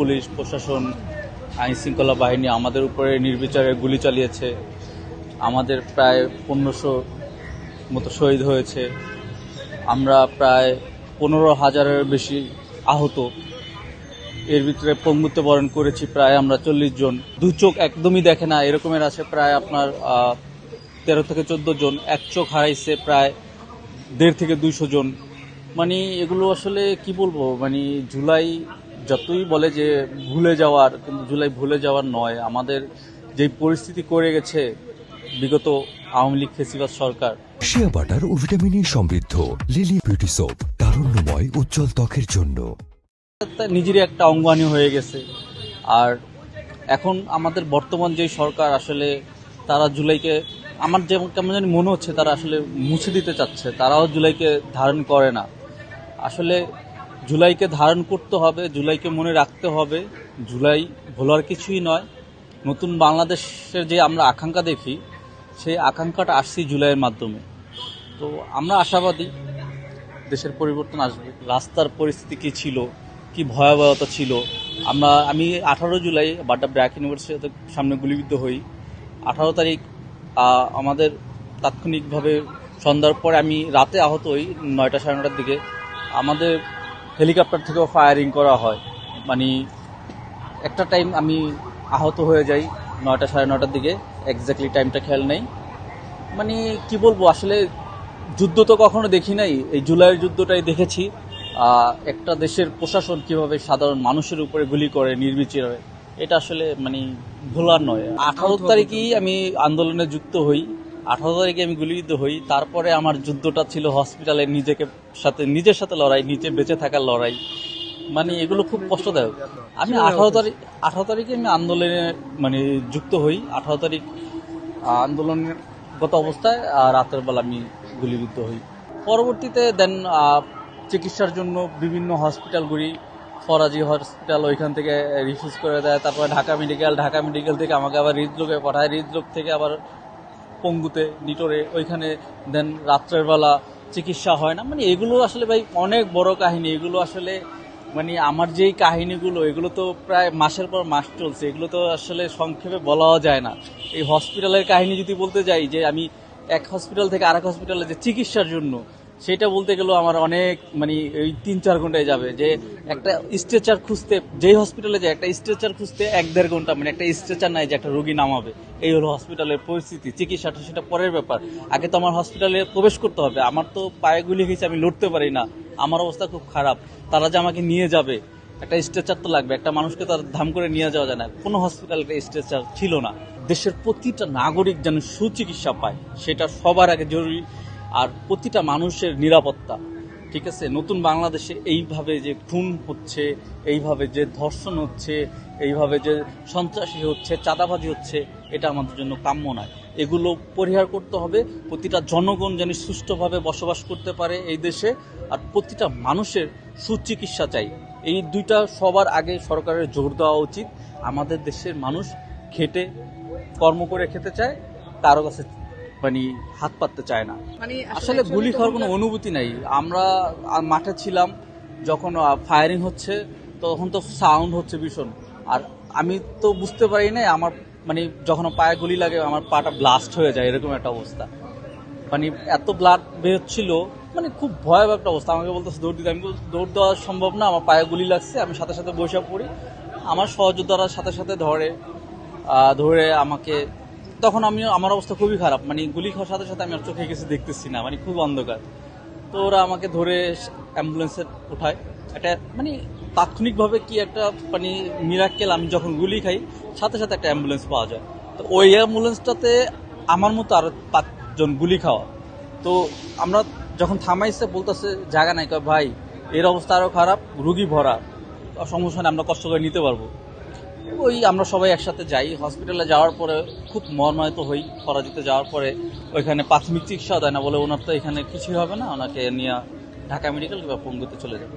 Police প্রশাসন আইন শৃঙ্খলা বাহিনী আমাদের উপরে নির্বিচারে গুলি চালিয়েছে। আমাদের প্রায় 1500 মতো শহীদ হয়েছে। আমরা প্রায় 15,000-এর বেশি আহত। এর ভিতরে পঙ্গুত্ব বরণ করেছি প্রায় আমরা 40 জন। দুই চোখ একদমই দেখে না এরকমের আছে প্রায় আপনার 13 থেকে 14 জন। এক চোখ হারাইছে প্রায় 1.5 থেকে 200 জন। মানে এগুলো আসলে কি বলবো, মানে জুলাই যতই বলে যে ভুলে যাওয়ার, কিন্তু জুলাই ভুলে যাওয়ার নয়। আমাদের যে পরিস্থিতি করে গেছে বিগত আওয়ামী লীগ ফেসিবাদ সরকার। শিয়া বাটার ও ভিটামিন ই সমৃদ্ধ লিলি বিউটি সোপ, তারুণ্যময় উজ্জ্বল ত্বকের জন্য। নিজেরই একটা অঙ্গহানি হয়ে গেছে। আর এখন আমাদের বর্তমান যে সরকার আসলে তারা জুলাইকে আমার যেমন কেমন জানি মনে হচ্ছে তারা আসলে মুছে দিতে চাচ্ছে। তারাও জুলাইকে ধারণ করে না। আসলে জুলাইকে ধারণ করতে হবে, জুলাইকে মনে রাখতে হবে। জুলাই ভোলার কিছুই নয়। নতুন বাংলাদেশের যে আমরা আকাঙ্ক্ষা দেখি, সেই আকাঙ্ক্ষাটা আসছে জুলাইয়ের মাধ্যমে। তো আমরা আশাবাদী দেশের পরিবর্তন আসবে। রাস্তার পরিস্থিতি কী ছিল, কি ভয়াবহতা ছিল। আমি 18 জুলাই বাড্ডা ব্র্যাক ইউনিভার্সিটির সামনে গুলিবিদ্ধ হই। 18 তারিখ আমাদের তাৎক্ষণিকভাবে সন্ধ্যার পরে আমি রাতে আহত হই 9টা সাড়ে 9টার দিকে। আমাদের হেলিকপ্টার থেকেও ফায়ারিং করা হয়। মানে একটা টাইম আমি আহত হয়ে যাই 9টা সাড়ে 9টার দিকে, এক্স্যাক্টলি টাইমটা খেয়াল নেই। মানে কি বলবো, আসলে যুদ্ধ তো কখনো দেখি নাই, এই জুলাইয়ের যুদ্ধটাই দেখেছি। একটা দেশের প্রশাসন কিভাবে সাধারণ মানুষের উপরে গুলি করে নির্বিচারে, এটা আসলে মানে ভোলার নয়। 18 তারিখেই আমি আন্দোলনে যুক্ত হই, 18 তারিখে আমি গুলিবিদ্ধ হই। তারপরে আমার যুদ্ধটা ছিল হসপিটালে নিজের সাথে লড়াই, নিজে বেঁচে থাকার লড়াই। মানে এগুলো খুব কষ্টদায়ক। আমি 18 তারিখে আমি আন্দোলনে মানে যুক্ত হই। 18 তারিখ আন্দোলনের গত অবস্থায় রাতের বেলা আমি গুলিবিদ্ধ হই। পরবর্তীতে দেন চিকিৎসার জন্য বিভিন্ন হসপিটাল ঘুরি। ফরাজি হসপিটাল ওইখান থেকে রিফিউজ করে দেয়। তারপরে ঢাকা মেডিকেল থেকে আমাকে আবার হৃদরোগে পাঠায়। হৃদরোগ থেকে আবার পঙ্গুতে, নিটোরে, ওইখানে দেন রাত্রের বেলা চিকিৎসা হয় না। মানে এগুলো আসলে ভাই অনেক বড় কাহিনী। এগুলো আসলে মানে আমার যেই কাহিনীগুলো, এগুলো তো প্রায় মাসের পর মাস চলছে। এগুলো তো আসলে সংক্ষেপে বলাও যায় না। এই হসপিটালের কাহিনী যদি বলতে যাই, যে আমি এক হসপিটাল থেকে আরেক হসপিটালে যে চিকিৎসার জন্য, সেটা বলতে গেলেও আমার অনেক মানে এই 3-4 ঘন্টায় যাবে। যে একটা স্ট্রেচার খুঁজতে, যেই হসপিটালে যায় একটা স্ট্রেচার খুঁজতে 1-1.5 ঘন্টা, মানে একটা স্ট্রেচার নাই যে একটা রোগী নামাবে। এই হলো হসপিটালের পরিস্থিতি। চিকিৎসাটা সেটা পরের ব্যাপার। আগে তো আমার হসপিটালে প্রবেশ করতে হবে। আমার তো পায়ে গুলি খেয়েছে, আমি লড়তে পারি না, আমার অবস্থা খুব খারাপ। তারা যে আমাকে নিয়ে যাবে, একটা স্ট্রেচার তো লাগবে। একটা মানুষকে তো আর ধাম করে নিয়ে যাওয়া যায় না। কোনো হসপিটালে স্ট্রেচার ছিল না। দেশের প্রতিটা নাগরিক যেন সুচিকিৎসা পায়, সেটা সবার আগে জরুরি। আর প্রতিটা মানুষের নিরাপত্তা, ঠিক আছে। নতুন বাংলাদেশে এইভাবে যে খুন হচ্ছে, এইভাবে যে ধর্ষণ হচ্ছে, এইভাবে যে সন্ত্রাসী হচ্ছে, চাঁদাবাজি হচ্ছে, এটা আমাদের জন্য কাম্য নয়। এগুলো পরিহার করতে হবে। প্রতিটা জনগণ যেন সুষ্ঠুভাবে বসবাস করতে পারে এই দেশে। আর প্রতিটা মানুষের সুচিকিৎসা চাই। এই দুইটা সবার আগে সরকারের জোর দেওয়া উচিত। আমাদের দেশের মানুষ খেটে কর্ম করে খেতে চায়, কারো কাছে মানে হাত পাততে চায় না। আসলে গুলি খাওয়ার কোনো অনুভূতি নাই। আমরা মাঠে ছিলাম যখন ফায়ারিং হচ্ছে, তখন তো সাউন্ড হচ্ছে ভীষণ। আর আমি তো বুঝতে পারি না, আমার মানে যখন পায়ে গুলি লাগে আমার পাটা ব্লাস্ট হয়ে যায়, এরকম একটা অবস্থা। মানে এত ব্লাড বেরোচ্ছিল, মানে খুব ভয়াবহ একটা অবস্থা। আমাকে বলতেছে দৌড় দিতে, আমি দৌড় দেওয়া সম্ভব না, আমার পায়ে গুলি লাগছে। আমি সাথে সাথে বসে পড়ি। আমার সহযোদ্ধারা সাথে সাথে ধরে আমাকে, তখন আমার অবস্থা খুবই খারাপ। মানে গুলি খাওয়ার সাথে সাথে আমি আর চোখে কিছু দেখতেছি না, মানে খুব অন্ধকার। তো ওরা আমাকে ধরে অ্যাম্বুলেন্সে উঠায়। একটা মানে তাৎক্ষণিকভাবে কি একটা মানে মিরাক্কেল, আমি যখন গুলি খাই সাথে সাথে একটা অ্যাম্বুলেন্স পাওয়া যায়। তো ওই অ্যাম্বুলেন্সটাতে আমার মতো আরো 5 জন গুলি খাওয়া। তো আমরা যখন থামাইছে, বলতেছে জায়গা নাই। ভাই এর অবস্থা আরো খারাপ, রুগী ভরা, সমস্যা নেই, আমরা কষ্ট করে নিতে পারবো। ওই আমরা সবাই একসাথে যাই। হসপিটালে যাওয়ার পরে খুব মর্মাহত হই। ফরাজিতে যাওয়ার পরে ওইখানে প্রাথমিক চিকিৎসা দেয় না, বলে ওনার তো এখানে কিছুই হবে না, ওনাকে নিয়ে ঢাকা মেডিকেল কিংবা পঙ্গুতে চলে যাবে।